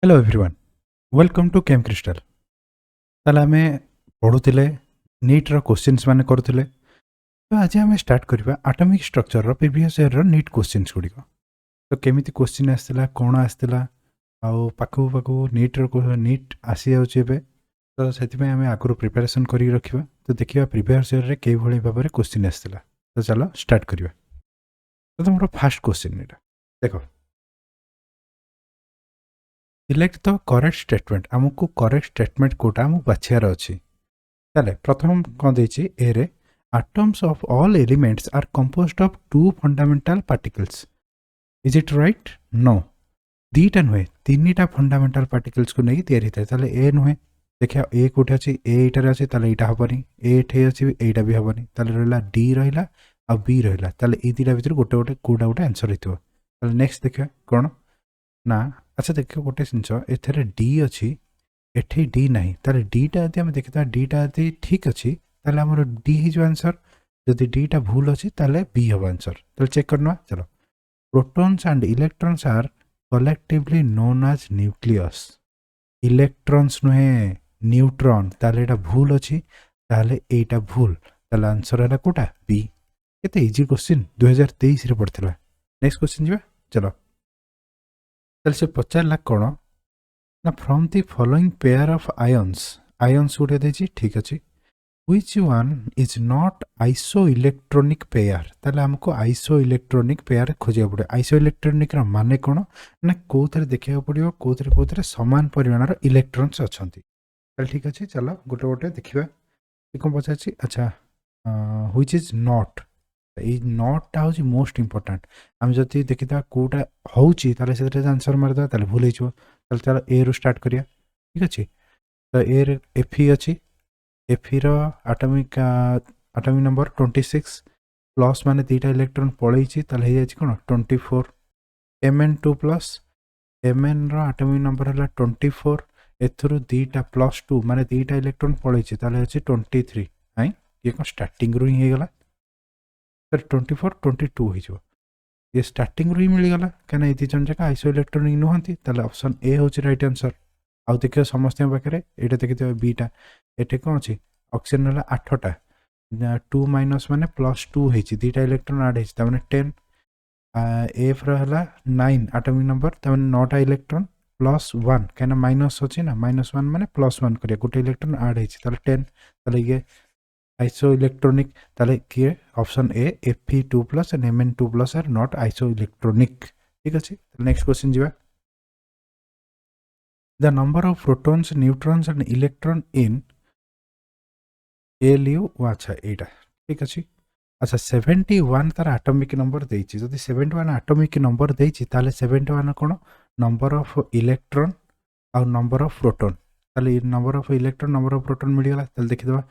Hello everyone, welcome to Chem Crystal. ताले आमे पढुथिले NEET रो questions माने करूथिले। तो आज आमे स्टार्ट करबा एटॉमिक स्ट्रक्चर रो प्रीवियस ईयर रो नीट क्वेश्चंस गुडी को। तो केमिति क्वेश्चन आस्तिला कोन आस्तिला आ पाखु पाखु नीट आसी जाउची बे। तो सेति में आमे आगरो प्रिपरेशन करी रखिबा। तो देखिबा प्रीवियस ईयर रे के भली भाबरे क्वेश्चन आस्तिला। तो चलो स्टार्ट करबा। तो हमरो फर्स्ट क्वेश्चन एटा देखो, सिलेक्ट द करेक्ट स्टेटमेंट। हमको करेक्ट स्टेटमेंट कोटा हमको बाछियार अछि। ताले प्रथम कोन देछि ए रे atoms of all elements are composed of two fundamental particles. Is it right? No. दीटा नुहे तीनटा फंडामेंटल पार्टिकल्स को नहीं तैयारी था ताले ए नुहे। देखिया ए कोठे अछि ए एटा रे अछि ताले एटा हबनी, ए एठे अछि एटा भी हबनी। ताले रहला डी रहला आ बी रहला। ताले ई दीटा भीतर गोटे गोटे कोडा गोटे आंसर हितबो। ताले नेक्स्ट देखिया कोन ना। अच्छा देखियो गोटे सिंचो एथरे डी अछि एठे डी नहीं। ताले डीटा यदि हम देखिता डीटा यदि ठीक अछि ताले हमर डी हि जो आंसर। यदि डीटा भूल अछि ताले बी हबो आंसर। तो चेक करना चलो। Protons and electrons are collectively known as nucleus. Electrons नुहे न्यूट्रॉन। ताले एटा भूल अछि ताले एटा भूल। ताले आंसर हला कोटा बी। केते इजी क्वेश्चन 2023 रे पड़थिला। नेक्स्ट क्वेश्चन जिबा चलो। ताले से पचारला कोन ना from the following pair of ions गुटे देछि ठीक अछि। Which one is not isoelectronic pair? ताले हमको isoelectronic pair खोजिया पड़े। isoelectronic रा माने कोन ना कोथरे देखिया पड़ियो कोथरे समान परिमाण रो इलेक्ट्रॉन्स अछंती। ताले ठीक अछि चलो गोटे गोटे देखिबा। कोन पछाछि अच्छा which is not A not टा होछि मोस्ट इंपोर्टेंट। हम जति देखिता कोटा होछि ताले सेते आंसर मारदा ताले भूल हिजो। ताले चलो ए रो स्टार्ट करिया ठीक अछि। तो ए रे एफ ई अछि। एफ रो एटॉमिक नंबर 26 प्लस माने दीटा इलेक्ट्रॉन पळैछि ताले हे जाछि कोन 24। Mn2 प्लस Mn रो एटॉमिक नंबर हला 24 एथरो दीटा प्लस 2 माने दीटा इलेक्ट्रॉन पळैछि ताले अछि 23 हाय ये को स्टार्टिंग रो ही गेला। तर 24 22 हो जो ये स्टार्टिंग रो ही मिल गेला कना एति जन जका आइसो इलेक्ट्रॉनिक नहंती ताले ऑप्शन ए होछि राइट आंसर। आउ देखियो समस्त पाखे एटा देखियो बीटा एटे कोन अछि ऑक्सीजन हला 8 टा 2 माइनस माने प्लस 2 हेछि दीटा इलेक्ट्रॉन ऐड हेछि त माने 10। एफ रो हला 9 एटॉमिक नंबर त माने 9 टा इलेक्ट्रॉन प्लस 1 केना माइनस अछि ना माइनस 1 माने प्लस 1 करिया गोटे इलेक्ट्रॉन ऐड हेछि ताले 10। ताले ये आइसो इलेक्ट्रॉनिक ताले किए option A Fe2 plus and Mn2 plus are not isoelectronic ठीक अछि। नेक्स्ट क्वेश्चन जिबा। The number of protons, neutrons and electron in ALU अच्छा एटा ठीक अछि। अच्छा 71 तार एटॉमिक नंबर देछि। जदि 71 एटॉमिक नंबर देछि ताले 71 कोन नंबर ऑफ इलेक्ट्रॉन और नंबर ऑफ प्रोटॉन। ताले number of electron number of proton मिल गेला। ताले देखि दबा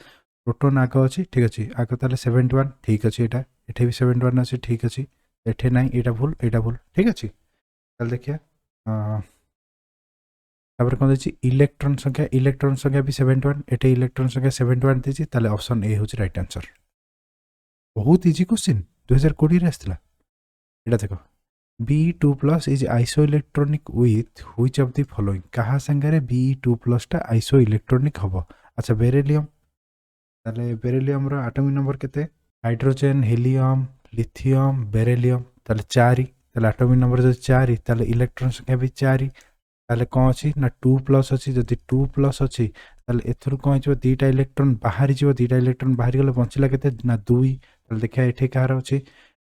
प्रोटॉन आगे अछि ठीक अछि। आगे ताले 71 ठीक अछि। एटा एठे भी 71 अछि ठीक अछि। एठे नाही एटा भूल ठीक अछि। ताले देखिया तापर कोन देछि इलेक्ट्रॉन संख्या भी 71 एटे इलेक्ट्रॉन संख्या 71 देछि ताले ऑप्शन ए होछि राइट आंसर। बहुत इजी क्वेश्चन 2020 रे आस्थिला। एटा देखो Be2 plus is iso electronic with which of the following. कहा संगे Be2 प्लस टा आइसो इलेक्ट्रॉनिक हबो। अच्छा बेरिलियम ताले बेरिलियम रो एटॉमिक नंबर केते हाइड्रोजन हीलियम लिथियम बेरिलियम ताले 4 ताले एटॉमिक नंबर जो 4 ताले इलेक्ट्रॉन संख्या भी 4 ताले कौन अछि ना 2 प्लस अछि। जदि 2 प्लस अछि ताले एथुर कोन हिजो दीटा इलेक्ट्रॉन बाहर जिवो दीटा इलेक्ट्रॉन बाहर गेले बंचिला केते ना 2। ताले देखिया एठे कार अछि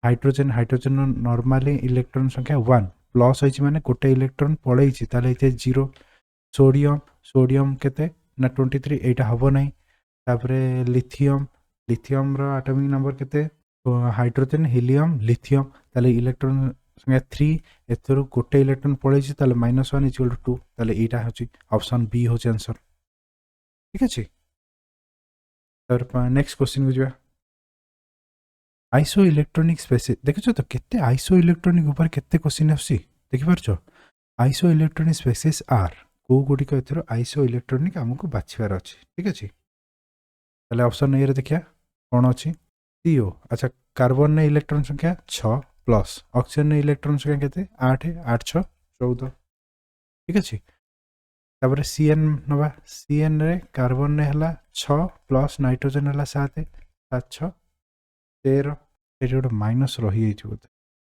हाइड्रोजन नॉर्मली इलेक्ट्रॉन संख्या 1 प्लस अछि माने गोटे इलेक्ट्रॉन पळैछि ताले इते 0। सोडियम केते ना 23 एटा हबो नै। तापरे लिथियम रो एटॉमिक नंबर केते हाइड्रोजन हीलियम लिथियम ताले इलेक्ट्रॉन संख्या 3 एथरो गोटे इलेक्ट्रॉन पळैछि ताले -1 = 2 ताले एटा होछि ऑप्शन बी होछि आंसर ठीक अछि। तर नेक्स्ट क्वेश्चन को जिबा। आइसो इलेक्ट्रॉनिक स्पेसिस देखिछो तो केते आइसो इलेक्ट्रॉनिक ऊपर केते क्वेश्चन आछि देखि परछो। आइसो इलेक्ट्रॉनिक स्पेसिस आर को गुडी को एथरो आइसो इलेक्ट्रॉनिक हमको बाछिबार अछि ठीक अछि। ताले ऑप्शन ए रे देखिया कोन अछि CO। अच्छा कार्बन ने इलेक्ट्रॉन संख्या 6 प्लस ऑक्सीजन ने इलेक्ट्रॉन संख्या केते 8 8 6 14 ठीक अछि। तापर CN नवा CN रे कार्बन रे हला 6 प्लस नाइट्रोजन हला 7 7 6 13 एटी गोटे माइनस रही जाइए बोधे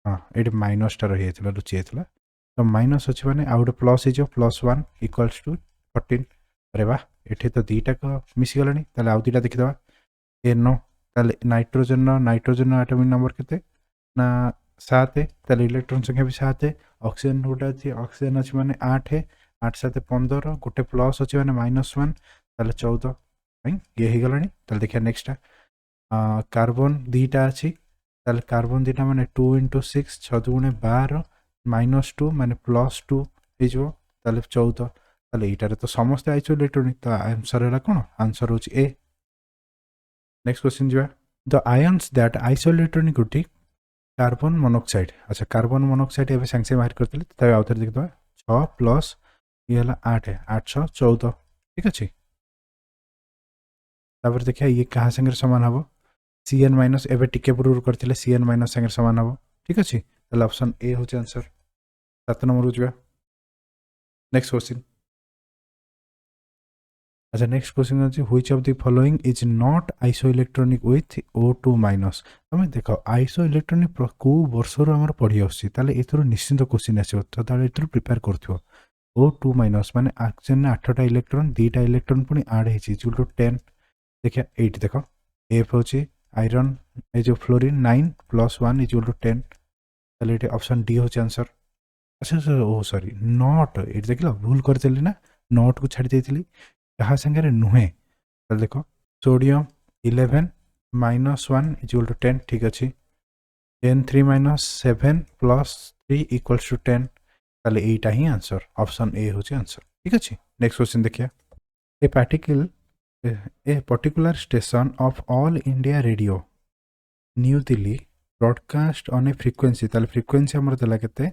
हाँ ये माइनसटा रही जाता लुचि जाता तो माइनस अच्छे मैंने आउ गोटे प्लस हो +1 इक्वल्स टू 14 अरे वाह ये तो दीटा मिसीगलानी ताले आउ दीटा देखीद NO ताले नाइट्रोजन आटमिक नंबर केते ना 7 ताले इलेक्ट्रॉन संख्या भी 7 ऑक्सीजन गोटे अच्छी ऑक्सीजन अच्छी मैंने 8 8 7 15 गोटे प्लस अच्छे मैंने -1 ताले 14 ये हो गलानी ताले देखिए नेक्स्ट कार्बन दीटा अच्छी ताले कार्बन दीटा माने 2 × 6 6 × 12 -2 माने +2 हो ताले 14 ताले एटारे तो समस्त आइसो इलेक्ट्रॉनिक तो आंसर है कौन आंसर होची ए नेक्स्ट क्वेश्चन जा द आयन्स दैट आइसोलेट्रॉनिक गुटी कार्बन मोनोक्साइड अच्छा कार्बन मोनोक्साइड एवं सांगे बाहर करते तब आउ थे देखिए 6 प्लस ये 8 8 6 14 ठीक अच्छे तापर देखिए ये क्या संगे सामान हम CN माइनस एवं टिके पूर्व करते CN माइनस संगे सामान हम ठीक अच्छे ताले ऑप्शन ए हूँ आंसर 7 नंबर को नेक्स्ट क्वेश्चन अच्छा नेक्स्ट क्वेश्चन अच्छे which of the following is not iso electronic with O2 minus तुम देख आइसो इलेक्ट्रॉनिक को वर्षर आम पढ़ी आसो एथर निश्चित क्वेश्चन आसो तो एथर प्रिपेयर कर O2 माइनस माने ऑक्सीजन 8टा इलेक्ट्रॉन 2टा इलेक्ट्रॉन पुणी आड हो 10 देखिए ये देख F हूँ आयरन ये जो फ्लोरीन 9 + 1 = 10 ताले ये ऑप्शन डी हूँ आंसर अच्छा ओ सॉरी नॉट ये देख भूल करदेली ना नॉट को छाड़ी देती क्या संगे नुहे देख सोडियम 11 -1 = 10 ठीक अच्छे N3 - 7 + 3 = 10 ताले एटा ही आंसर ऑप्शन ए हूँ आंसर ठीक अच्छे नेक्स्ट क्वेश्चन देखिए a particular station of all India radio new Delhi broadcast on a frequency ताले फ्रिक्वेंसी हमर देला केते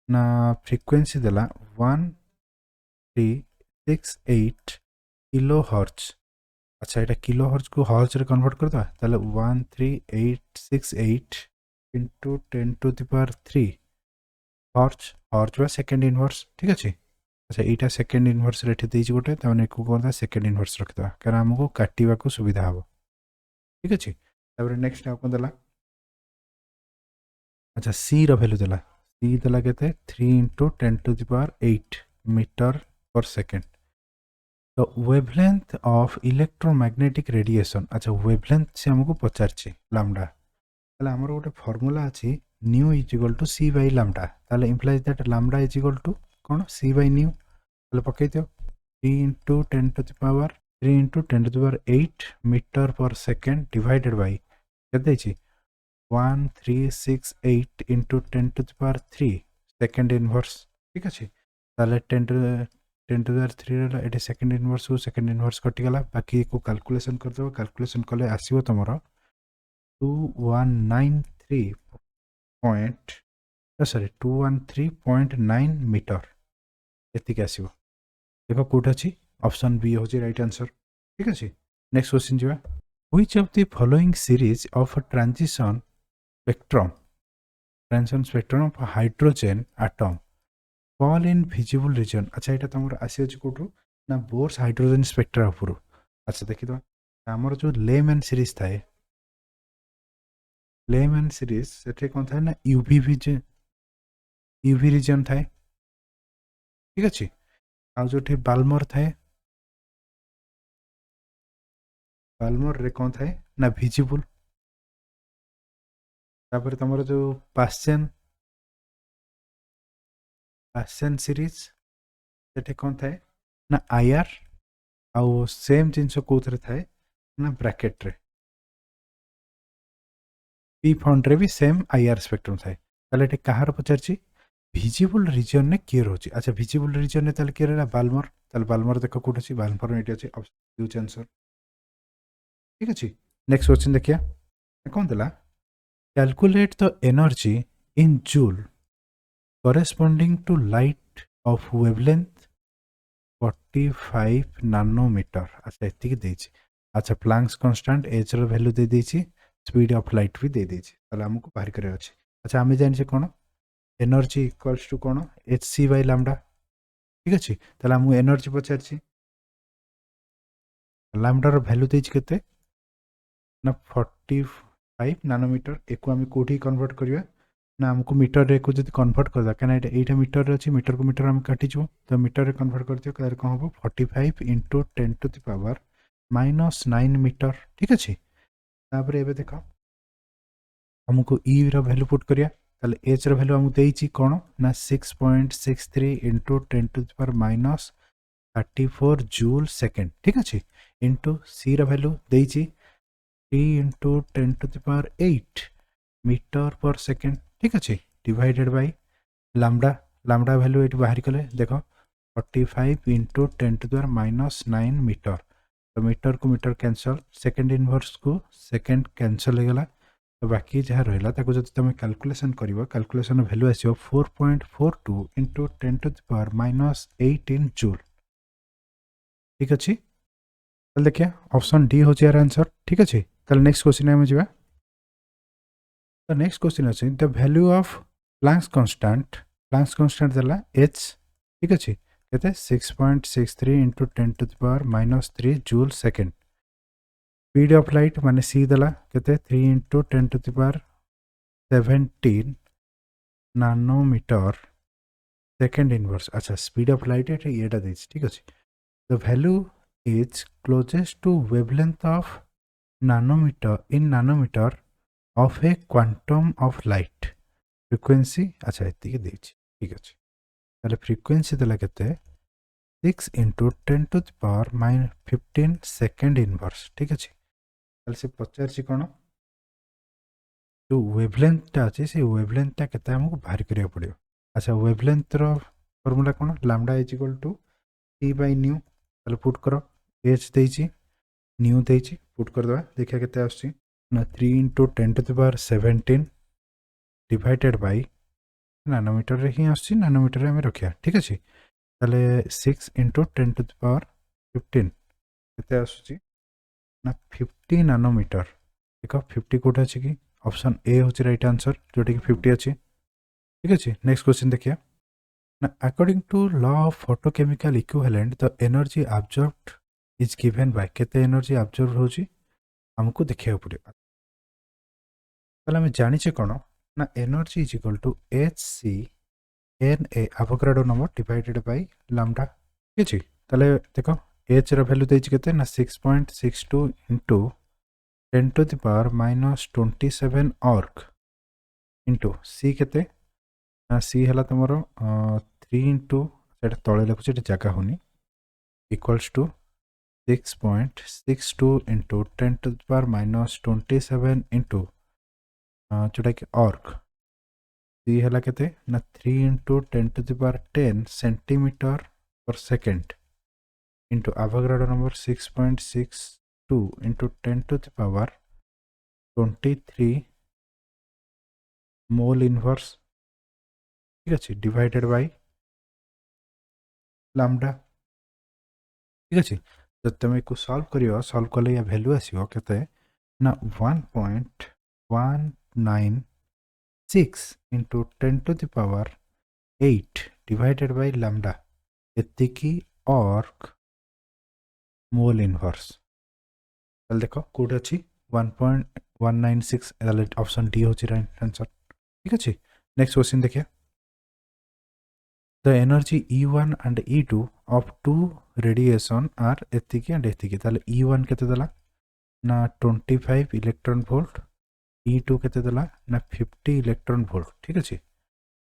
ना फ्रिक्वेंसी देला 1368 किलो हर्ट्ज अच्छा ये किलो हर्ट्ज को हर्ट्ज रे कन्वर्ट कर दो ताले 13868 × 10⁻³ हर्ट्ज हर्ट्ज बा सेकेंड इनवर्स ठीक अच्छे अच्छा यहाँ सेकेंड इनवर्स रेट देती गोटे तमें को सेकेंड इनवर्स रखिदा कारण आमको काटा को सुविधा हम ठीक अच्छे तापर नेक्स्ट आउ कौन देला अच्छा सी रैल्यू देला सी देला के 3 × 10⁸ मीटर/सेकेंड तो वेवलेंथ ऑफ इलेक्ट्रोमैग्नेटिक रेडिएशन अच्छा वेवलेंथ से हमको पचार लैम्डा ताले हमर गोटे फॉर्मूला अच्छी न्यू = C/λ ताले इम्प्लाइज दैट लैम्डा = कौन C/न्यू ताले पकई दियो 3 × 10⁸ मीटर/सेकेंड डिवाइडेड बाय केते छी 1368 × 10⁻³ सेकेंड इनवर्स ठीक अच्छे ताले 10⁻³ ये सेकेंड इनवर्स को सेकेंड इनवर्स कटिगला बाकी को कैलकुलेशन करदेव कैलकुलेशन कले आसो तुम 2113.9 मीटर ये आसो देख कौट अच्छी ऑप्शन बी हूँ राइट आंसर ठीक अच्छे नेक्स्ट क्वेश्चन जा which of the following series of transition spectrum of hydrogen atom fall in visible region अच्छा यहाँ तुम आसी कौटू ना बोर्स हाइड्रोजन स्पेक्ट्रा उपर अच्छा देखिए आमर जो लेमैन सीरीज थाए लेमैन सीरीज से कौन थाए ना यूवी रीजन थाए ठीक अच्छे आ जो बाल्मर थाए बाल्मर रे कौन थाए ना विजिबल तापर तुम जो पास्चेन सीरीज से कौन थाए ना IR आउ सेम जिनस कौन थाए ना ब्रैकेट रे पी फंड रे भी सेम IR स्पेक्ट्रम थाए ताले ये कहार पचार विजिबल रीजन ने किए रोचे अच्छा विजिबल रीजन ने ताले किए रहा बाल्मर ताले बाल्मर देख कौट अच्छी बाल्मर ये अच्छे ऑप्शन आंसर ठीक अच्छे नेक्स्ट क्वेश्चन देखिए कौन देला calculate the energy in joule corresponding to light of wavelength 45 nanometre अच्छा ये देछि अच्छा प्लांक्स कांस्टेंट एच रो वैल्यू दे देछि स्पीड ऑफ लाइट भी दे देछि ताले हमको बाहर करे अछि अच्छा आमे जानि से कोन एनर्जी इक्वल्स टू कोन hc/λ ठीक अच्छे ताले आमको एनर्जी पचार लैम्डार भैल्यू देते ना 45 नानोमीटर एक आम कौटी कन्वर्ट करवा ना आमको मीटर रे को जब कन्वर्ट करदा क्या यहाँ मीटर रे अच्छी मीटर को मीटर आम काटिचु तो मीटर रे कन्वर्ट करदियो कौन हम 45 into 10 to the power -9 metre ठीक अच्छे तापर एबे देख हमको ई रो वैल्यू पुट करिया ताले एच रो वैल्यू हमको देइची कोन ना 6.63 into 10 to the power -34 joule second ठीक अच्छे इंटू सी रो वैल्यू देइची 3 into 10 to the power 8 metre per second ठीक अच्छे divided by lambda lambda value ये बाहर कले देख 45 into 10 to the power -9 metre तो मीटर को मीटर कैंसल सेकेंड इनवर्स को सेकेंड कैंसल हो गला तो बाकी जहाँ रहा जो तुम कैलकुलेशन कर कैलकुलेशन वैल्यू आसो 4.42 into 10 to the power -18 joule ठीक अच्छे देखिए ऑप्शन डी हूँ यार आंसर ठीक अच्छे नेक्स्ट क्वेश्चन आम जा तो नेक्स्ट क्वेश्चन अच्छे the value of Planck's constant देला एच ठीक अच्छे कहते 6.63 into 10 to the power -3 joule second speed of light माने सी देला कहते 3 into 10 to the power 17 nanometre second inverse अच्छा स्पीड ऑफ लाइट ये ठीक अच्छे the value is closest to wavelength of nanometre of a quantum of light frequency अच्छा ये ठीक अच्छे ताले फ्रिक्वेंसी देला केते 6 into 10 to the power -15 second inverse ठीक अच्छे ताले से पचार कौन जो वेवलेंथटा अच्छे से वेवलेंथटा केते हमको बाहर करिया पड़ियो अच्छा वेवलेंथ रो फॉर्मूला कौन lambda is equal to T by nu ताले पुट करो एच देइची न्यू देइची पुट कर दवा देखिया केते आछी ना 3 into 10 to the power 17 divided by nanometre रे ही आछी नानोमीटर रे हमें रखिया ठीक अच्छे ताले 6 इंटू 10 टू द पावर 15 केते आछी ना 50 नानोमीटर देख 50 कोटा अच्छे कि ऑप्शन ए हूँ राइट आंसर जोटा कि 50 अच्छे ठीक अच्छे नेक्स्ट क्वेश्चन देखिए ना according to law of photochemical equivalent the energy absorbed is given by केते एनर्जी अब्जॉर्ब होची हमको देखिया पड़ियो ताले हम जानिचे कोन ना energy is equal to h c N A Avogadro number divided by lambda ठीक अछि ताले देखो एच रो वैल्यू देछि केते ना 6.62 into 10 to the power -27 erg into c केते ना सी हला तमरो 3 इंटू सेटा तळे लिखुछि एटा जगह होनी equals to 6.62 into 10 to the power -27 into जोटा कि ऑर्ग सी हला केते ना 3 into 10 to the power 10 centimetre per second into Avogadro number 6.62 into 10 to the power 23 mole inverse ठीक अच्छे डिवाइडेड बाय लैम्डा ठीक अच्छे जब तुम को सॉल्व करियो सॉल्व कले या वैल्यू आसीयो केते ना 1.196 into 10 to the power 8 divided by lambda एतिकी ऑर्ग मोल इनवर्स ताले देखो कोड अछि 1.196 ऑप्शन डी होची राइट आंसर ठीक अछि नेक्स्ट क्वेश्चन देखिए the energy E1 and E2 of two radiation are एतिकी एंड एतिकी ताले E1 केते देला ना 25 इलेक्ट्रॉन वोल्ट E2 केते देला ना 50 इलेक्ट्रॉन वोल्ट ठीक अछि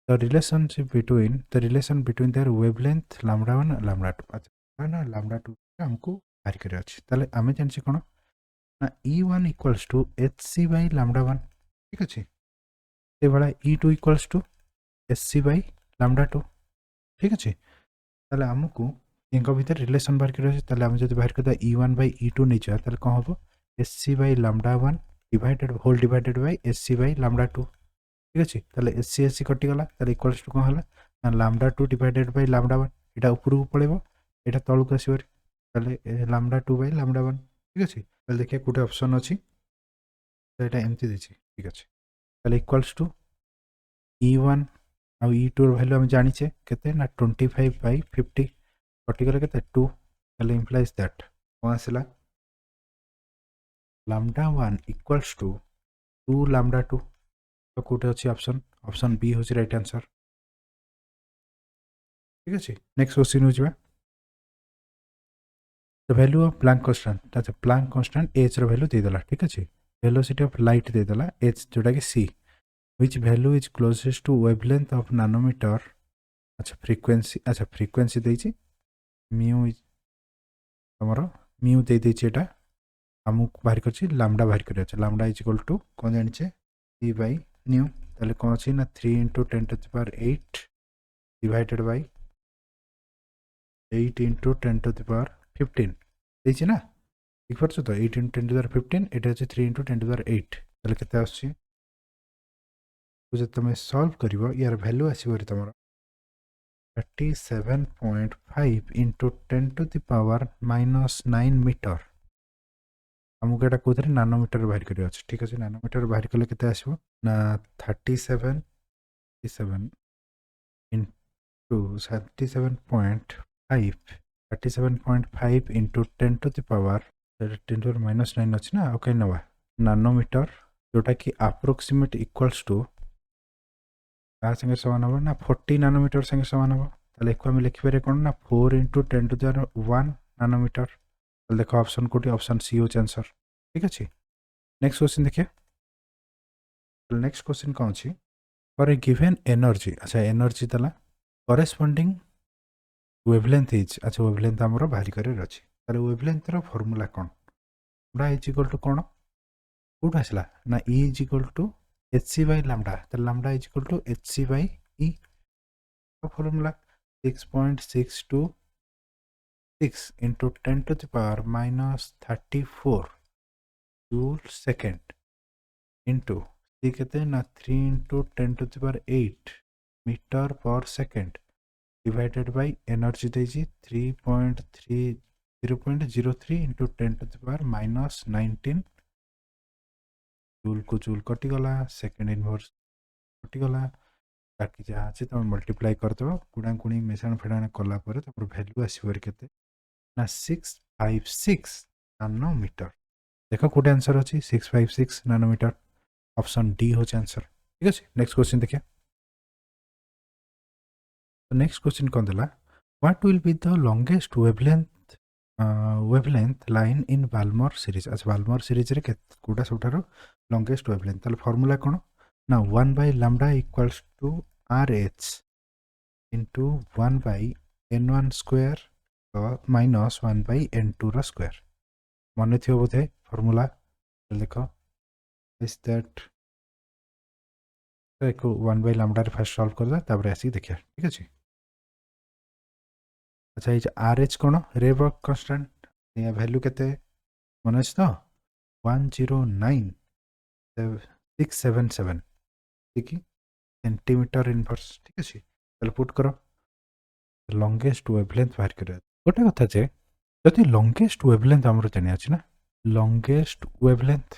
the relationship between their wavelength lambda 1 lambda 2 अच्छा ना लैम्डा 2 हमको बाहर करे अछि ताले आमे जानछि कोन ना E1 equals to HC by lambda 1 ठीक अछि ए वाला E2 equals to SC by lambda 2 ठीक अच्छे ताले हमको इनका भीतर रिलेशन बाहर कर ताले हम जब बाहर करता E1 बाय E2 नहीं चाहिए ताले कौन हम SC by lambda 1 divided whole divided by SC by lambda 2 ठीक अच्छे ताले SC कटि गला ताले इक्वल्स टू कौन हला ना लैम्डा 2 डिवाइडेड बाय लैम्डा 1 एटा ऊपर को पळेबो एटा तळु को आसीबो ताले लैम्डा 2 बाय लैम्डा 1 ठीक अच्छे ताले देखिए कोटे ऑप्शन अछि तो एटा एमती देछि ठीक अच्छे ताले इक्वल्स टू E1 आउ E2 वैल्यू आम जाचे के ना 25/50 कटिगले के 2 इम्प्लाइज दैट कौन आसला λ1 इक्वल्स टू 2 λ2 तो कौटे अच्छी ऑप्शन बी हूँ राइट आंसर ठीक अच्छे नेक्स्ट क्वेश्चन हो जाए the value of Planck constant अच्छा प्लैंक कांस्टेंट एच रो वैल्यू देदेला ठीक अच्छे वेलोसिटी ऑफ लाइट देदेला एच जोटा कि सी which value is closest to wavelength of nanometer अच्छा फ्रीक्वेंसी देछि म्यू हमरो म्यू दे देछि एटा हमक बाहर करछि लैम्डा बाहर करिया छै लैम्डा इज इक्वल टू कोन जानि छै e by न्यू ताले कोन अछि ना 3 * 10 to the power 8 divided by 8 * 10 to the power 15 देछि ना ठीक परछ तो 8 * 10 to the power 15 एटा अछि 3 * 10 to the power 8 ताले केते आछि जो तुम सॉल्व करिवो यार वैल्यू आसीबो तुम 37.5 into 10 to the power -9 metre हमको एटा कोथरे नानोमीटर बाहर करियो अछि ठीक अछि नानोमीटर बाहर कले केते आसीबो ना 37 into 37.5 into 10 to the power 10 to the power -9 अछि ना ओके नवा नानोमीटर जोटा कि अप्रोक्सीमेट इक्वल्स टू क्या संगे समान हम ना 40 नानोमीटर संगे समान हम ताले एको हम लिखि पारे कोन ना 4 * 10 to the power 1 नानोमीटर ताले देखो ऑप्शन कोटी ऑप्शन सी हो आंसर ठीक अछि नेक्स्ट क्वेश्चन देखिए नेक्स्ट क्वेश्चन कौन अछि फॉर ए गिवन एनर्जी अच्छा एनर्जी तला करेस्पोंडिंग वेवलेंथ इज अच्छा वेवलेंथ हमरो बाहरी करे अछि ताले वेवलेंथ रो फार्मूला कोन बड़ा इज इक्वल टू कोन कोड आसला ना E is equal to hc by lambda तो lambda is equal to hc by e तो formula 6.626 into 10 to the power -34 joule second into सी कहते हैं ना 3 into 10 to the power 8 meter per second divided by energy देजी 0.03 into 10 to the power -19 joule को joule कटिगला second inverse कटिगला बाकी जहाँ अच्छे तुम multiply करदेव गुणा गुणी मिशाण फेड़ाण कलापर भैल्यू आसवर के ना 656 नानोमीटर देख कौटे आंसर अच्छी 656 नानोमीटर ऑप्शन डी हो आंसर ठीक अच्छे नेक्स्ट क्वेश्चन देखिए तो नेक्स्ट क्वेश्चन कौन देला what will be the longest wavelength line in Balmer series अच्छा बाल्मर सीरीज रे कोटा सबठारो लॉन्गेस्ट वेवलेंथ ताले फार्मूला कोन ना 1 by lambda equals to RH into 1 by n1 square minus 1 by n2 रा square मन थियो बोधे फार्मूला देखो इज दैट को 1 by lambda रे फर्स्ट सॉल्व करदा तापर आसी देखिया ठीक अछि अच्छा ये RH कोन रेवर्क कांस्टेंट या वैल्यू केते मनस तो 109677 ठीक सेंटीमीटर इनवर्स ठीक अछि चल पुट करो लॉन्गेस्ट वेवलेंथ बाहर कर गोटे कथा जे जदि लॉन्गेस्ट वेवलेंथ हमर जानि अछि ना लॉन्गेस्ट वेवलेंथ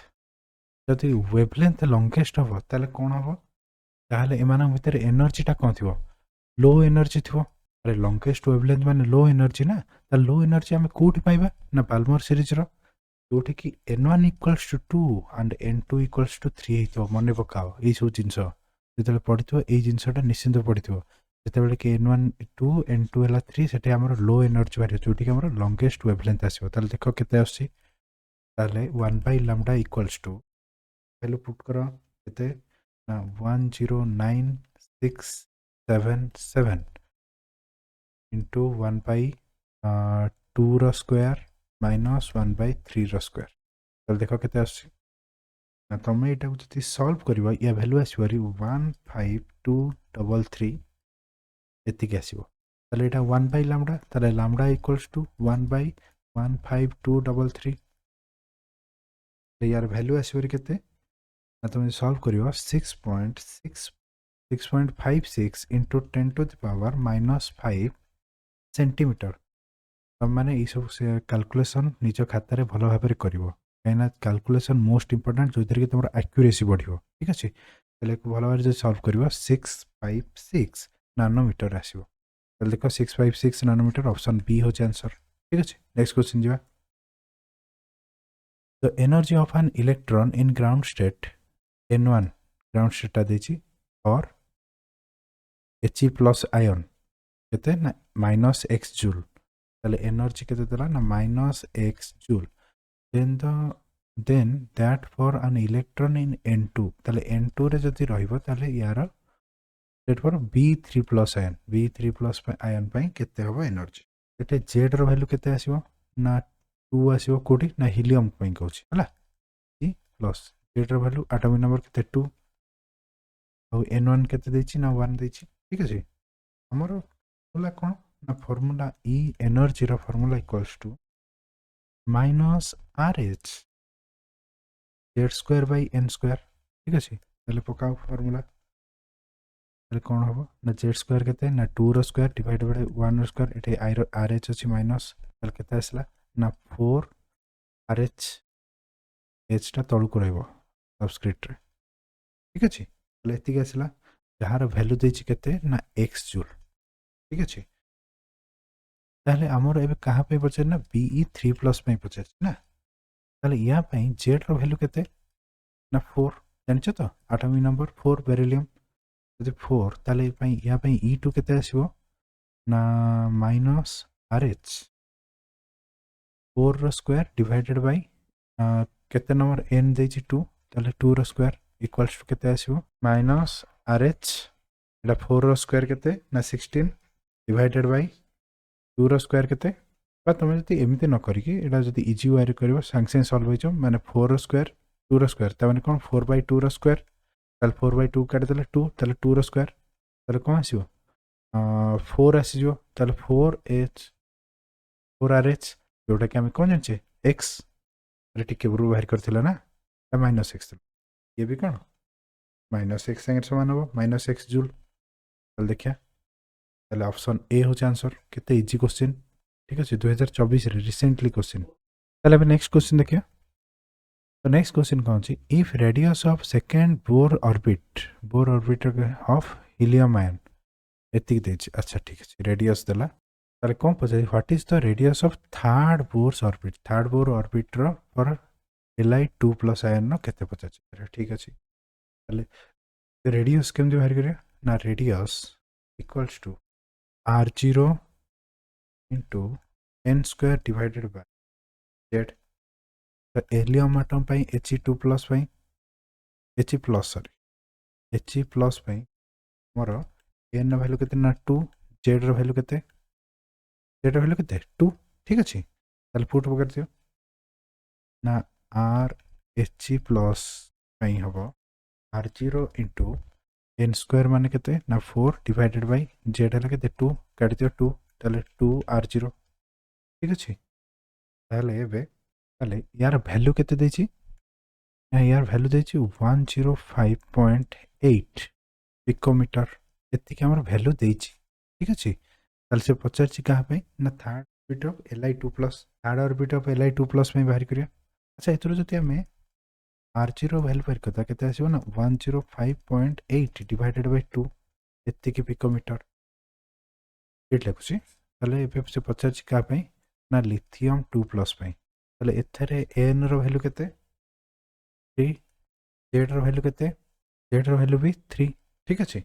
जदि वेवलेंथ लॉन्गेस्ट हो ताले कोन हो ताले एमान भीतर एनर्जी टा कोन थिवो लो एनर्जी थिवो अरे लॉन्गेस्ट वेवलेंथ माने लो एनर्जी ना त लो एनर्जी हम कोठी पाइबा ना बाल्मर सीरीज रो जोठी कि n1 equals to 2 and n2 equals to 3 हेतो मने पकाओ ए सब जिंस जेतले पडिथो ए जिंसटा निश्चित पडिथो जेतेबेले कि n1 2 n2 हला 3 सेटे हमर लो एनर्जी बारे जोठी कि हमर लॉन्गेस्ट वेवलेंथ आसीबो ताले देखो केते आसी ताले 1 by lambda equals to value put करो केते ना 10967 into 1 by 2 row square minus 1 by 3 row square तो देखो केते आसी ना तुम एटा को जति सॉल्व करबा या वैल्यू आसीबरी 15233 एतिक आसीबो तले एटा 1 by lambda तले lambda equals to 1 by 15233 यार वैल्यू आसीबरी केते ना तुम सॉल्व करबा 6.56 into 10 to the power -5 centimetre तुम मैंने ये सब कैलकुलेशन निज खातार भल भाव में कर कहीं कैलकुलेशन मोस्ट इंपोर्टेंट जो कि तुम एक्यूरेसी बढ़ो ठीक अच्छे ତାହେଲେ ଭଲ ଭାବରେ ଯଦି ସଲ୍ଭ କରିବ 656 ନାନୋମିଟର ଆସିବ। ତାହେଲେ ଦେଖ 656 ନାନୋମିଟର ଅପସନ୍ ବି ହେଉଛି ଆନ୍ସର। ଠିକ୍ ଅଛି, ନେକ୍ସଟ କ୍ୱେଶ୍ଚିନ୍ ଯିବା। The energy of an electron in ground state N1 ground ଷ୍ଟେଟ୍ଟା ଦେଇଛି ଅର୍ He ପ୍ଲସ୍ ଆୟନ୍ କେତେ ନା -x ଜୁଲ୍। ତାହେଲେ ଏନର୍ଜି କେତେ ଦେଲା ନା -x joule. Then that for an electron in N2 ତାହେଲେ N2 ରେ ଯଦି ରହିବ ତାହେଲେ ୟାର state for B3 plus ion, B3 plus ion ପାଇଁ କେତେ ହେବ ଏନର୍ଜି। ଏଠି ଜେଡ୍ର ଭ୍ୟାଲୁ କେତେ ଆସିବ ନା 2 ଆସିବ, କେଉଁଠି ନା ହିଲିୟମ୍ ପାଇଁ କହୁଛି ହେଲା। E ପ୍ଲସ୍ ଜେଡ୍ର ଭ୍ୟାଲୁ ଆଟମିକ୍ ନମ୍ବର କେତେ 2 ଆଉ N1 କେତେ ଦେଇଛି ନା 1 ଦେଇଛି। ଠିକ୍ ଅଛି, ଆମର ଫର୍ମୁଲା କ'ଣ ନା ଫର୍ମୁଲା E ଏନର୍ଜିର formula equals to -RH Z² n²। ଠିକ୍ ଅଛି, ତାହେଲେ ପକାଅ ଫର୍ମୁଲା। ତାହେଲେ କ'ଣ ହେବ ନା Z² କେତେ ନା 2ର ସ୍କୋୟାର ଡିଭାଇଡ୍ ବାଇ 1ର ସ୍କୋୟାର, ଏଠି RH ଅଛି ମାଇନସ୍, ତାହେଲେ କେତେ ଆସିଲା ନା 4RH, ଏଚ୍ଟା ତଳକୁ ରହିବ ସବସ୍କ୍ରିପ୍ଟରେ। ଠିକ୍ ଅଛି, ତାହେଲେ ଏତିକି ଆସିଲା, ଯାହାର ଭ୍ୟାଲୁ ଦେଇଛି କେତେ ନା x ଜୁଲ୍। ଠିକ୍ ଅଛି, ତାହେଲେ ଆମର ଏବେ କାହା ପାଇଁ ପଚାରି ନା BE3+ ପାଇଁ ପଚାରିଛି ନା। ତାହେଲେ ୟା ପାଇଁ ଜେଡ୍ର ଭ୍ୟାଲୁ କେତେ ନା 4 ଜାଣିଛ ତ, ଆଟମିକ୍ ନମ୍ବର 4 ବେରିଲିୟମ୍ ଯଦି 4, ତାହେଲେ ୟା ପାଇଁ E2 କେତେ ଆସିବ ନା -RH 4ର ସ୍କୋୟାର ଡିଭାଇଡେଡ୍ ବାଇ କେତେ ନମ୍ବର n ଦେଇଛି 2, ତାହେଲେ 2ର ସ୍କୋୟାର ଇକ୍ୱାଲ୍ସ ଟୁ କେତେ ଆସିବ -RH ଏଇଟା 4ର ସ୍କୋୟାର କେତେ ନା 16 ଡିଭାଇଡେଡ୍ ବାଇ 2ର ସ୍କୋୟାର କେତେ। ବା ତୁମେ ଯଦି ଏମିତି ନ କରିକି ଏଇଟା ଯଦି ଇଜି ୱେରେ କରିବ ସାଙ୍ଗେ ସାଙ୍ଗେ ସଲ୍ଭ ହେଇଯିବ। ମାନେ 4ର ସ୍କୋୟାର 2ର ସ୍କୋୟାର ତାମାନେ କ'ଣ 4/2ର ସ୍କୋୟାର, ତାହେଲେ 4/2 କାଟିଦେଲେ 2, ତାହେଲେ 2ର ସ୍କୋୟାର, ତାହେଲେ କ'ଣ ଆସିବ 4 ଆସିଯିବ। ତାହେଲେ 4RH ଯେଉଁଟାକି ଆମେ କ'ଣ ଜାଣିଛେ x, ତାହେଲେ ଟିକେ ପୂର୍ବରୁ ବାହାର କରିଥିଲା ନା -x, ଇଏ ବି କ'ଣ -x ସାଙ୍ଗରେ ସମାନ ହେବ -x ଜୁଲ୍। ତାହେଲେ ଦେଖିବା, ତାହେଲେ ଅପସନ୍ ଏ ହେଉଛି ଆନ୍ସର। କେତେ ଇଜି କ୍ୱେଶ୍ଚିନ୍, ଠିକ୍ ଅଛି, 2024ରେ ରିସେଣ୍ଟଲି କ୍ୱେଶ୍ଚିନ୍। ତାହେଲେ ଏବେ ନେକ୍ସଟ କ୍ୱେଶ୍ଚିନ୍ ଦେଖିବା। ତ ନେକ୍ସଟ କ୍ୱେଶ୍ଚିନ୍ କ'ଣ ଅଛି, if radius of second Bohr orbit of helium ion ଏତିକି ଦେଇଛି। ଆଚ୍ଛା ଠିକ୍ ଅଛି, ରେଡିୟସ୍ ଦେଲା, ତାହେଲେ କ'ଣ ପଚାରି what is the radius of third Bohr orbit, third Bohr ଅର୍ବିଟ୍ର ଫର୍ Li2+ ଆୟନ୍ର କେତେ ପଚାରିଛି। ଠିକ୍ ଅଛି, ତାହେଲେ ରେଡିୟସ୍ କେମିତି ବାହାର କରିବା ନା radius equals to R0 into n² divided by z. Helium atom ପାଇଁ He2+ ପାଇଁ He+, He+ ପାଇଁ ମୋର n ର ଭ୍ୟାଲୁ କେତେ ନା 2, ଜେଡ୍ର ଭ୍ୟାଲୁ କେତେ, ଜେଡ୍ର ଭ୍ୟାଲୁ କେତେ 2। ଠିକ୍ ଅଛି, ତାହେଲେ ପୁଟ୍ ପକାଇ ଦିଅ ନା RH+ ପାଇଁ ହେବ R0 ଇଣ୍ଟୁ n² ମାନେ କେତେ ନା 4 ଡିଭାଇଡେଡ୍ ବାଇ ଜେଡ୍ ହେଲା କେତେ 2, କାଟିଦିଅ 2, ତାହେଲେ 2R0। ଠିକ୍ ଅଛି, ତାହେଲେ ଏବେ ତାହେଲେ ୟାର ଭ୍ୟାଲୁ କେତେ ଦେଇଛି ନା ୟାର ଭ୍ୟାଲୁ ଦେଇଛି 105.8 ପିକୋମିଟର, ଏତିକି ଆମର ଭ୍ୟାଲୁ ଦେଇଛି। ଠିକ୍ ଅଛି, ତାହେଲେ ସେ ପଚାରିଛି କାହା ପାଇଁ ନା third orbit of Li2+, third orbit of Li2+ ପାଇଁ ବାହାର କରିବା। ଆଚ୍ଛା, ଏଥିରୁ ଯଦି ଆମେ R0 ଭ୍ୟାଲୁ ବାହାର କରିଦେବା କେତେ ଆସିବ ନା 105.8 ଡିଭାଇଡେଡ୍ ବାଇ 2, ଏତିକି ପିକୋମିଟର। ଠିକ୍ ଲାଗୁଛି, ତାହେଲେ ଏବେ ସେ ପଚାରିଛି କାହା ପାଇଁ ନା ଲିଥିୟମ୍ 2+ ପାଇଁ। ତାହେଲେ ଏଥିରେ nର ଭ୍ୟାଲୁ କେତେ 3, ଜେଡ୍ର ଭ୍ୟାଲୁ କେତେ, ଜେଡ୍ର ଭ୍ୟାଲୁ ବି 3। ଠିକ୍ ଅଛି,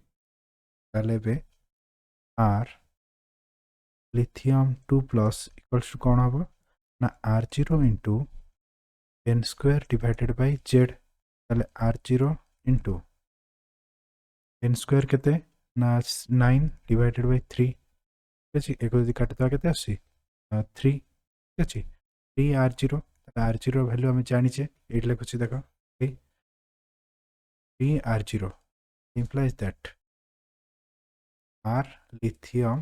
ତାହେଲେ ଏବେ R ଲିଥିୟମ୍ 2+ ଇକ୍ୱାଲ୍ସ ଟୁ କ'ଣ ହେବ ନା R0 into n² divided by Z. ତାହେଲେ R0 ଇଣ୍ଟୁ n² କେତେ ନା 9 ଡିଭାଇଡେଡ୍ ବାଇ 3। ଠିକ୍ ଅଛି, ଏକ ଯଦି କାଟିଦେବା କେତେ ଆସୁଛି 3। ଠିକ୍ ଅଛି, 3R0, ତାହେଲେ R0 ଭ୍ୟାଲୁ ଆମେ ଜାଣିଛେ, ଏଇଠି ଲେଖୁଛି ଦେଖ 3R0 implies that R lithium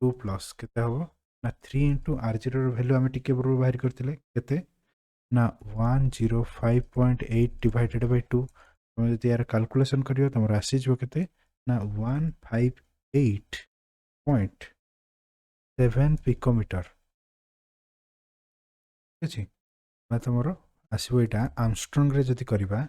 2+ କେତେ ହେବ ନା 3 ଇଣ୍ଟୁ R0ର ଭ୍ୟାଲୁ ଆମେ ଟିକେ ପୂର୍ବରୁ ବାହାର କରିଥିଲେ କେତେ ନା 105.8 ଡିଭାଇଡେଡ୍ ବାଇ 2। ତୁମେ ଯଦି ୟାର କାଲକୁଲେସନ୍ କରିବ ତୁମର ଆସିଯିବ କେତେ ନା 158.7 ପିକୋମିଟର। ଠିକ୍ ଅଛି, ବା ତୁମର ଆସିବ ଏଇଟା ଆମଷ୍ଟ୍ରଙ୍ଗରେ ଯଦି କରିବା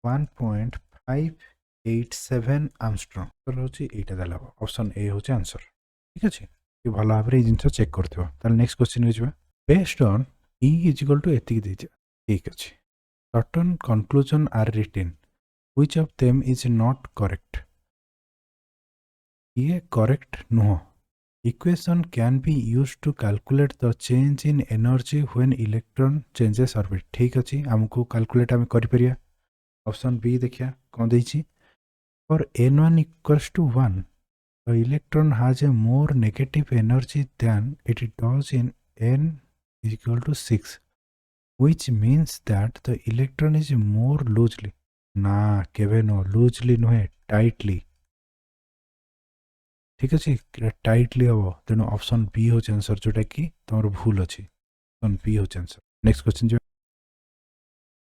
1.58 587 आर्मस्ट्रंग तो होची एटा देला ऑप्शन ए होची आंसर ठीक अछि कि भलो भाबरे ई जिंस चेक करथिबो ताल नेक्स्ट क्वेश्चन रे जिबा based on E equal to एतिक देछि ठीक अछि certain conclusion are written which of them is not correct ये correct नुह equation can be used to calculate the change in energy when electron changes orbit ठीक अछि हमको कैलकुलेट हम करि परिया ऑप्शन बी देखिया कोन देछि for n1 equals to 1 the electron has a more negative energy than it does in n is equal to 6 which means that the electron is more loosely ना केवे नो लूजली नुहे tightly ठीक अछि tightly हबो तेनो option B हो answer जोटा कि तमर भूल अछि ऑप्शन बी हो आंसर नेक्स्ट क्वेश्चन जो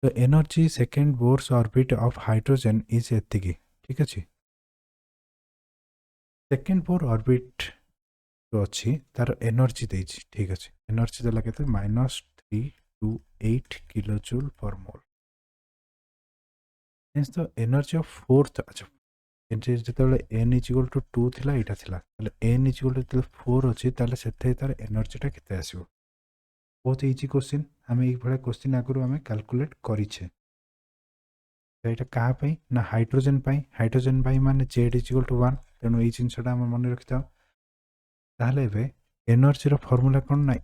the energy second Bohr's orbit of hydrogen is एतिकी ठीक अछि सेकंड बोर ऑर्बिट जो अछि तार एनर्जी देछि ठीक अछि एनर्जी देला केते -328 kilo joule per mole means the energy of fourth अच्छा যেতବେଳେ n ইকুয়াল টু 2 ଥିଲା এটা ଥିଲା তাহলে n ইকুয়াল টু 4 ଅଛି তাহলে সেতে তার এনার্জিটা কেতে আসিব বহুত ইজি কোশ্চিন আমি এই ভଳି কোশ্চিন আগରୁ ଆମେ ক্যালকুলেট করিছে তো এটা কাହା ପାଇଁ ନା ହାଇଡ୍ରୋଜେନ ପାଇଁ ମାନେ z ଇକୁଆଲ ଟୁ 1 ତେଣୁ ଏଇ ଜିନିଷଟା ଆମେ ମନେ ରଖିଥାଉ ତାହେଲେ ଏବେ ଏନର୍ଜିର ଫର୍ମୁଲା କ'ଣ ନା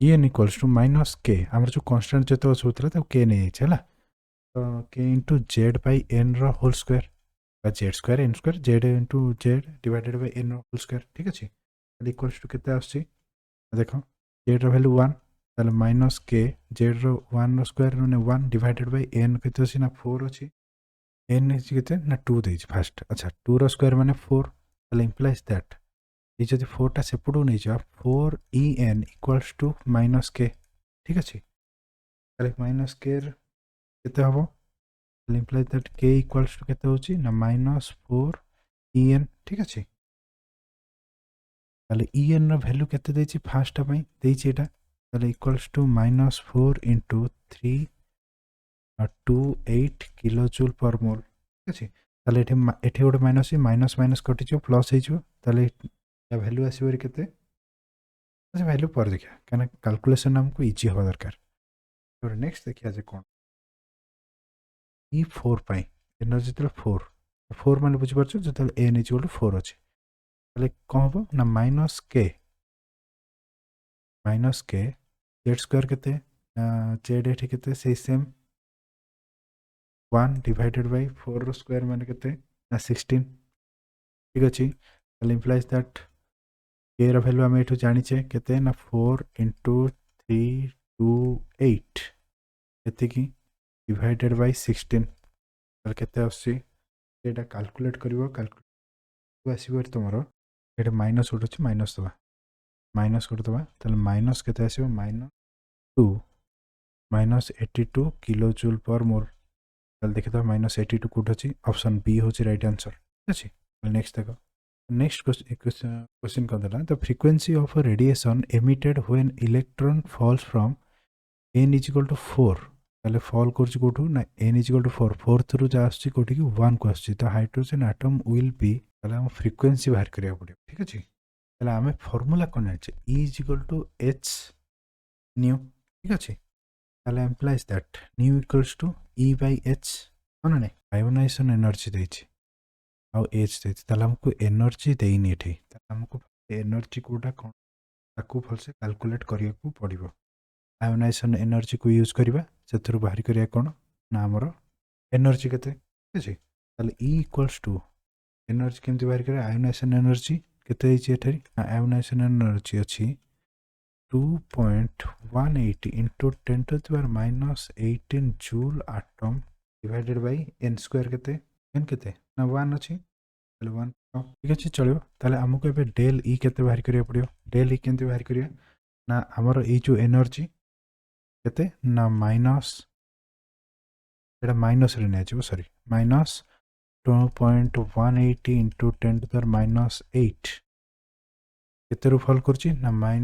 En ଇକୁଆଲ୍ସ ଟୁ ମାଇନସ୍ k ଆମର ଯୋଉ କନଷ୍ଟାଣ୍ଟ ଯେତେବେଳେ ସବୁଥିଲା ତାକୁ k ନେଇଯାଇଛି ହେଲା ତ k into z by n ର whole square z square n square z into z divided by n whole square ठीक अच्छे इक्वल्स टू केते आछी देखो z रो वैल्यू 1 ताले माइनस k z रो 1 रो स्क्वायर माने 1 डिवाइडेड बाय n केते अछि ना 4 अछि n इज केते ना 2 देछि फर्स्ट अच्छा 2 रो स्क्वायर माने 4 ताले इंप्लाइज दैट ये जदि 4 टा सेपडू नै जा 4 en equals to minus k ठीक अछि ताले माइनस k केते हबो implies that k equals to केते होची ना -4 en ठीक अछि ताले en रो वैल्यू केते देछि फर्स्ट पई देछि एटा ताले equals to -4 into 328 kilo joule per mole ठीक अछि ताले एठी गोटे माइनस माइनस माइनस कटि जो प्लस हे जो ताले या वैल्यू आसीबो केते अच्छा वैल्यू पर देखिया काना कैलकुलेशन हमको इजी होबा दरकार तो नेक्स्ट देखिया जे कोन E4 पाई एनर्जी तो 4 माने बुझी परछ जतल n इक्वल टू 4 अछि ताले कोन हो ना माइनस k z स्क्वायर केते z एठी केते से सेम 1 डिवाइडेड बाय 4 रो स्क्वायर माने केते ना 16 ठीक अछि ताले इंप्लाइज दैट k रो वैल्यू हम एठो जानि छे केते ना 4 into 328 एते की डिवाइडेड बाय 16 ताले केते आसी एटा कैलकुलेट करिवो कैलकुलेट आसीबो तमरो एटा माइनस उठ अछि माइनस दबा माइनस कर दबा ताले माइनस केते आसीबो -2 -82 किलो जूल पर मोल ताले देखि त -82 कोठ अछि ऑप्शन बी होछि राइट आंसर ठीक अछि नेक्स्ट देखो नेक्स्ट क्वेश्चन कर देला the frequency of a radiation emitted when electron falls from n equal to 4 ताले फॉल करछि कोठू ना n इक्वल टू 4 4 थ्रू जा आछि कोठी कि 1 को आछि तो हाइड्रोजन एटम विल बी ताले हम फ्रीक्वेंसी बाहर करिया पड़े ठीक अछि ताले हमें फार्मूला कोन अछि E equal to h nu ठीक अछि ताले implies that nu equals to E by h कोन नै आयोनाइजेशन एनर्जी देछि आउ h देछि ताले हमको एनर्जी देइनी एठी ताले हमको एनर्जी कोटा कोन ताकू फलसे कैलकुलेट करिया को पड़िबो आयोनाइजेशन एनर्जी को यूज करिबा सेथरु बाहर करिया कोन ना हमरो एनर्जी केते ठीक अछि ताले E इक्वल्स टू एनर्जी केमति बाहर करे आयोनाइजेशन एनर्जी केते हिची एठरी आयोनाइजेशन एनर्जी अछि 2.18 into 10 to the power -18 joule atom divided by n square केते n केते ना 1 अछि ताले 1 ठीक अछि चलियो ताले हमको एबे डेल E केते बाहर करिया पड़ियो डेल E केमति बाहर करिया ना हमरो ए जो एनर्जी केते ना माइनस एटा माइनस रे नै छिबो sorry minus 2.180 into 10 to the power -8 केते रु फॉल करछि ना माइन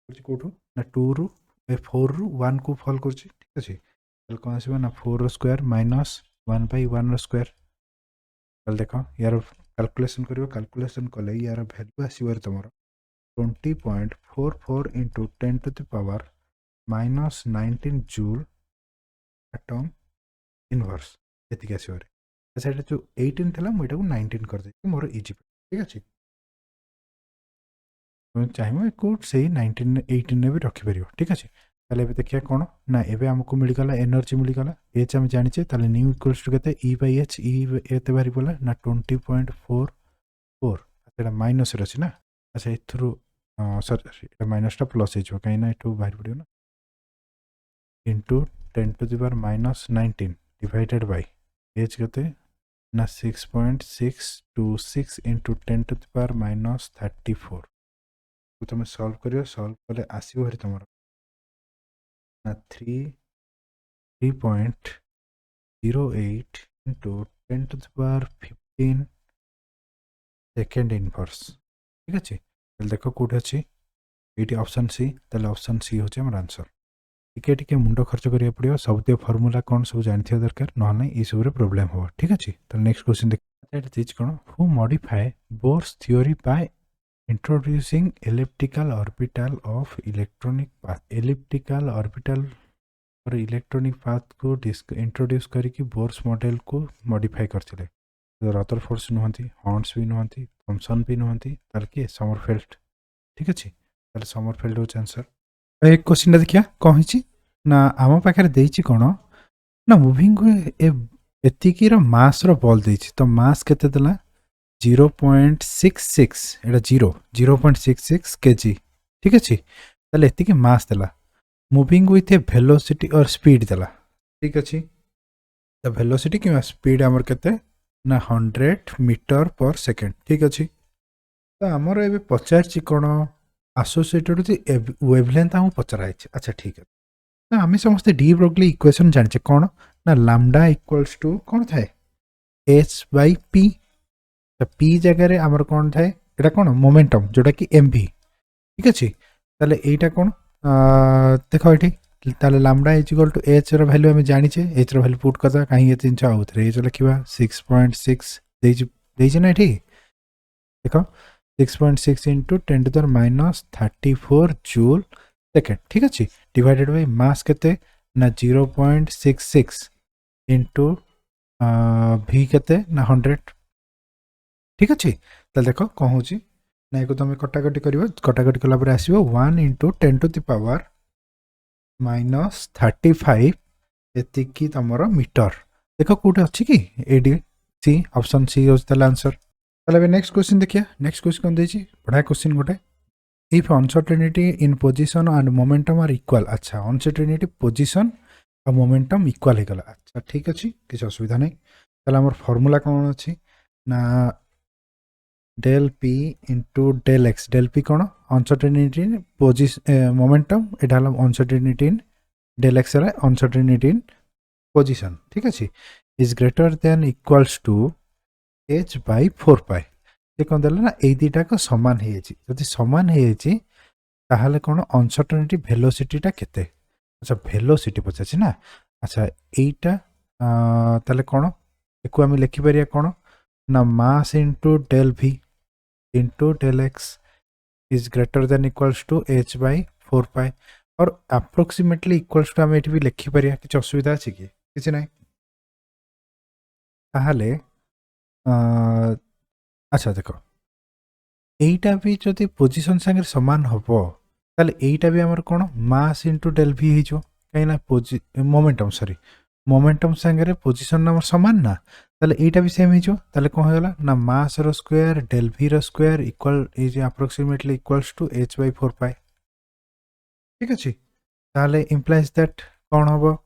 करछि कोठू ना 2 रु 4 रु 1 को फॉल करछि ठीक अछि ତାହେଲେ କ'ଣ ଆସିବ ନା 4 ସ୍କୋୟାର ମାଇନସ୍ 1/1 ସ୍କୋୟାର। ତାହେଲେ ଦେଖ ୟାର କାଲକୁଲେସନ୍ କରିବ, କାଲକୁଲେସନ୍ କଲେ ୟାର ଭ୍ୟାଲୁ ଆସିବ ତୁମର 20.44 into 10 to the power minus 19 joule atom inverse ଏତିକି ଆସିବ। ଆଚ୍ଛା ଏଇଟା ଯେଉଁ 18 ଥିଲା ମୁଁ ଏଇଟାକୁ 19 କରିଦେଇଛି ମୋର ଇଜି, ଠିକ୍ ଅଛି। তুমি ଚାହିଁବ ଏକୁ ସେଇ 18ରେ ବି ରଖିପାରିବ, ଠିକ୍ ଅଛି। ତାହେଲେ ଏବେ ଦେଖିବା କ'ଣ ନା ଏବେ ଆମକୁ ମିଳିଗଲା ଏନର୍ଜି ମିଳିଗଲା, ଏଚ୍ ଆମେ ଜାଣିଛେ। ତାହେଲେ ନ୍ୟୁ ଇକ୍ୱାଲ୍ସ ଟୁ କେତେ E/H, ଏତେ ବାହାରି ପଡ଼ିଲା ନା 20.44। ସେଇଟା ମାଇନସ୍ରେ ଅଛି ନା। ଆଚ୍ଛା ଏଥିରୁ ସରି ଏଇଟା ମାଇନସ୍ଟା ପ୍ଲସ୍ ହେଇଯିବ କାହିଁକିନା ଏଠୁ ବାହାରି ପଡ଼ିବ ନା। Into 10 to the power minus 19 divided by H କେତେ ନା 6.626 into 10 to the power minus 34। तुम सॉल्व करियो, सॉल्व कले आसीबो हरि तुमर ना 3.08 into 10 to the power 15 second inverse, ठीक अच्छे। देखो कौटे अच्छी ये ऑप्शन सी, ताले ऑप्शन सी होचे हमर आंसर। टिके मुंड खर्च करिया पड़ियो, सब फॉर्मूला कौन सब जानथिया दरकार, न नहीं ई सब रे प्रॉब्लम हो, ठीक अच्छे। ताले नेक्स्ट क्वेश्चन देख चीज कौन who modify bourse theory by introducing elliptical orbital of electronic path। elliptical orbital और इलेक्ट्रॉनिक पाथ को इंट्रोड्यूस करके बोर्स मॉडल को मॉडिफाई करथिले। रदरफोर्ड नुहंती, हॉर्न्स भी नुहंती, थॉमसन भी नुहंती, ताले कि समरफेल्ड, ठीक अछि। ताले समरफेल्ड हो आंसर। एक क्वेश्चन देखिया कौन हिची ना आम पाखरे देइची कोन ना मूविंग एतिकी रो मास रो बॉल देइची, तो मास केते देला 0.66 एटा 0.66 केजी, ठीक अच्छे। ताले एतिकी मास देला, मूविंग विथ ए वेलोसिटी और स्पीड देला, ठीक अच्छे। द वेलोसिटी कि स्पीड आमर केते ना 100 मीटर पर सेकेंड, ठीक अच्छे। तो आमर एबे पचारची कोन एसोसिएटेड वेवलेंथ आम पचराई। अच्छा ठीक है, तो आम समस्त डी ब्रोग्ली इक्वेशन जानिचे कोन ना लैम्डा इक्वल्स टू कोन थाए h/p। पी जगह आमर कौन थाए एटा कौन मोमेंटम जोटा कि mv, ठीक अच्छे। ताले एटा कौन देख ये ताले lambda is equal to h रो वैल्यू आम जानिचे, एच रो वैल्यू पुट करदा कहीं ये जिंस आउत रे एच लिखिबा 6.6 देइजे ना एठी देखो 6.6 into 10 to the minus 34 joule second, ठीक अच्छे। डिवाइडेड बाय मास केते ना 0.66 into v केते ना 100, ठीक अच्छे। तो देख कौन हो ना एक तुम कटाकटी कर, कटाकटी कलापर आसो 1 into 10 to the power minus 35 एतिकी तुमर मीटर। देख कौटे अच्छी कि एडी सी ऑप्शन सी हो आंसर। ताले नेक्स्ट क्वेश्चन देखिए, नेक्स्ट क्वेश्चन कौन देछि बड़ा क्वेश्चन गोटे if uncertainty in position and momentum are equal. अच्छा अनसर्टेनिटी पोजिशन और मोमेंटम इक्वल होगला, अच्छा ठीक अच्छे किसी असुविधा नहीं। ताले हमर फॉर्मूला कौन अच्छी ना del p into del x, del p कौन अनसर्टेनिटी इन मोमेंटम, एटा हला अनसर्टेनिटी इन del x है अनसर्टेनिटी इन पोजिशन, ठीक अच्छे। Is greater than equals to h/4 pi ये कौन देला ना ए दुटा को समान हो जदि समान हो ताहले कौन अनसर्टेनिटी वेलोसिटीटा केते। अच्छा वेलोसिटी पचाछि ना, अच्छा एटा ताले कौन एको आम लिखिपर कौन ना mass into del v into del x is greater than equals to h/4 pi और अप्रोक्सीमेटली इक्वल्स टू आम ये भी लिखिपर कि असुविधा अच्छी कि किसी ना। ताहले अच्छा देख यहीटा भी जदि पोजिशन सांगे सामान हम ताले यहीटा भी आमर कौन मास इंटू डेल v हो कहीं मोमेंटम सॉरी मोमेंटम सांगे पोजिशन आम सामान ना, ताले यहीटा भी सेम हो ताले कौन होगला ना मास रो स्क्वायर डेल v रो square equal is approximately equals to h/4 pi, ठीक अच्छे। ताले इम्प्लाइज दैट कौन हम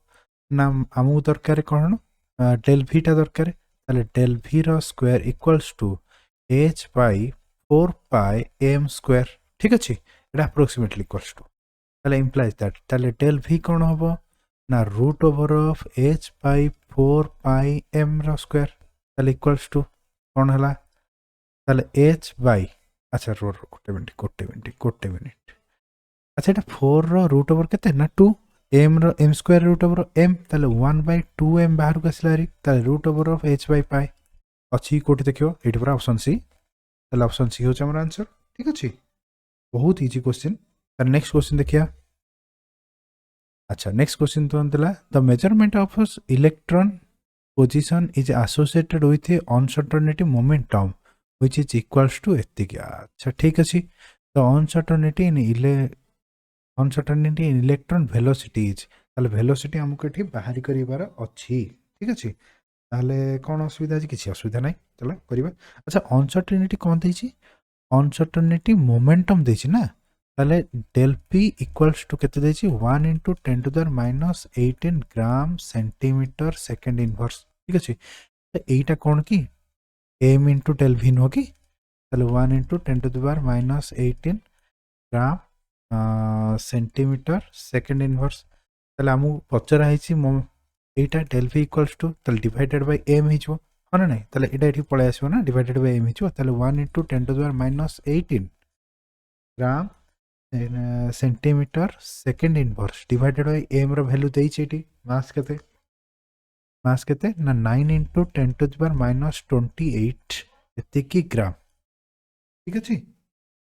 ना आमको दरकार कौन डेल v टा दरकार, ताले डेल v रो square equals to h/4 pi m square, ठीक अच्छे। एटा अप्रोक्सीमेटली इक्वल्स टू ताले इम्प्लाइज दैट ताले डेल v कौन हम ना root over of h/4 pi m रो स्क्वायर ताले इक्वल्स टू कौन हला ताले h/ अच्छा गोटे मिनट अच्छा एटा 4 रो रूट ओवर केते ना 2 एम रो m square root over m ताले 1/2m बाहर को आसला रे ताले root over of h by pi अच्छी कोठी देखियो एठी पूरा ऑप्शन सी ताले ऑप्शन सी हो हमर आंसर ठीक अछि बहुत इजी क्वेश्चन तार नेक्स्ट क्वेश्चन देखिया अच्छा नेक्स्ट क्वेश्चन तो अंतला the measurement of electron position is associated with a uncertainty momentum which is equals to एतिक अच्छा ठीक अछि the uncertainty in electron velocity is ताले वेलोसिटी हमको एठी बाहर करिवार अछि ठीक अछि ताले कोन असुविधा अछि किछि असुविधा नै चलो करिवा अच्छा अनसर्टेनिटी कोन दैछि अनसर्टेनिटी मोमेंटम दैछि ना ताले डेल पी इक्वल्स टू केते दैछि 1 * 10 to the minus 18 gram centimetre second inverse ठीक अछि तो एटा कोन की m * डेल v नो की ताले 1 * 10 to the minus 18 gram centimetre second inverse ताले हमु पचरा हिची एटा डेल v इक्वल्स टू ताले डिवाइडेड बाय m हिजो हना नै ताले एटा एठी पळे आसीबो ना डिवाइडेड बाय m हिजो ताले 1 * 10 to the minus 18 gram centimetre second inverse divided by m रो वैल्यू देई छेटी मास केते ना 9 * 10 टू द माइनस 28 एतिकी ग्राम ठीक अछि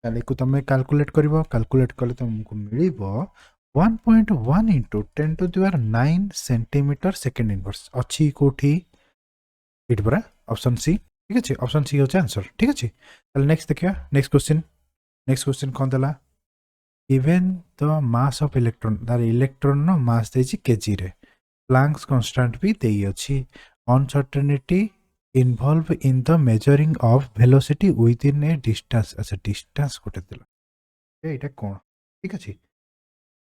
ताले को तमे कैलकुलेट करबो कैलकुलेट करले तुमको मिलिबो 1.1 * 10 to the 9 centimetre second inverse अछि कोठी इट बरा ऑप्शन सी ठीक अछि ऑप्शन सी हो आंसर ठीक अछि ताले नेक्स्ट देखिया नेक्स्ट क्वेश्चन कोन दला even the mass of electron दार इलेक्ट्रॉन नो मास देछि केजी रे प्लैंक्स कांस्टेंट भी देई अछि uncertainty involve in the measuring of velocity within A distance अच्छा डिस्टेंस कोटे दिला एटा कोन ठीक अछि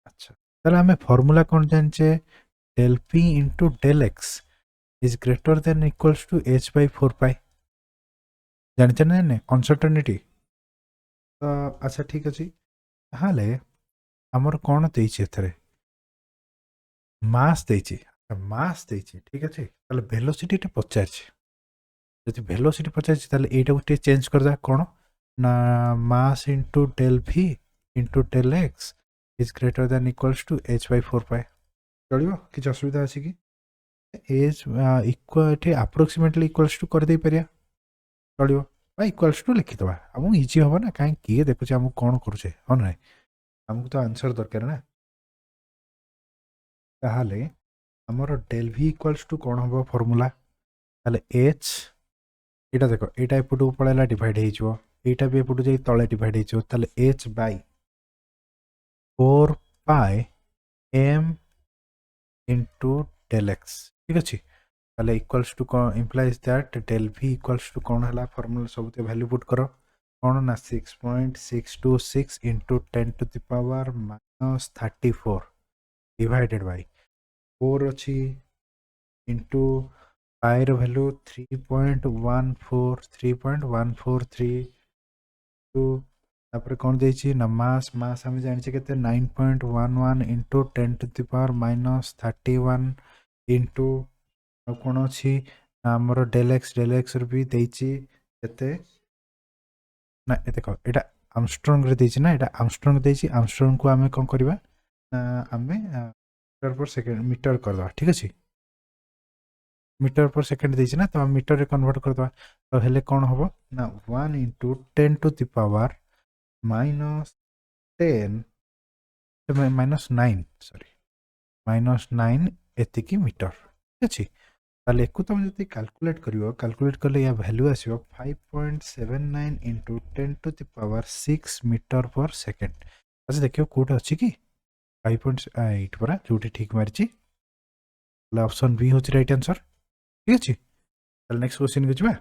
अच्छा ताले हमें formula cone जानचे del p into del x is greater than equals to h by 4 pi जानचे ना ने अनसर्टेनिटी तो अच्छा ठीक अछि हाले हमर कोन देछि एथरे मास देछि ठीक अछि ताले वेलोसिटी टे पचारछि जति वेलोसिटी पचारछि ताले एटा उटे चेंज कर दा कोन ना mass into del v into del x is greater than equals to h by 4 pi चलियो किछ असुविधा अछि कि एज इक्वल टे अप्रोक्सीमेटली इक्वल्स टू कर दे परिया चलियो बा इक्वल्स टू लिखि दबा हम इजी होबा ना काहे की देखु हम कोन करू छे हो नै हमको तो आंसर दरकार ना ताहाले हमर del v इक्वल्स टू कोन होबो फार्मूला ताले h एटा देखो एटा एपुटू पळेला डिवाइड हे जो एटा भी एपुटू जाई तळे डिवाइड हे जो ताले h बाय 4 pi m into del x ठीक अछि ताले equals to implies that del v equals to कोन हला फार्मूला सबते वैल्यू पुट करो कोन ना 6.626 into 10 to the power minus 34 divided by 4 अछि into pi रो वैल्यू 3.143 to तापर कोन देछि ना मास हम जानि छै केते 9.11 into 10 to the power minus 31 into कोन अछि हमर del x रो भी देछि केते ना देखो एटा आर्मस्ट्रांग रे देछि ना एटा आर्मस्ट्रांग देछि आर्मस्ट्रांग को हमें कोन करबा हमें मीटर पर सेकंड मीटर कर दवा ठीक अछि मीटर पर सेकंड देछि ना तो हम मीटर रे कन्वर्ट कर दवा तो हेले कोन होबो ना 1 into 10 to the power minus 10 minus 9 sorry minus 9 एतिकी metre ठीक अछि ताले को तुम जति कैलकुलेट करियो कैलकुलेट करले या वैल्यू आसीबो 5.79 into 10 to the power 6 metre per second अच्छा देखियो कोड अछि कि 5.8 परा जोटी ठीक मारछि ऑप्शन बी होछि राइट आंसर ठीक अछि ताले नेक्स्ट क्वेश्चन के जबा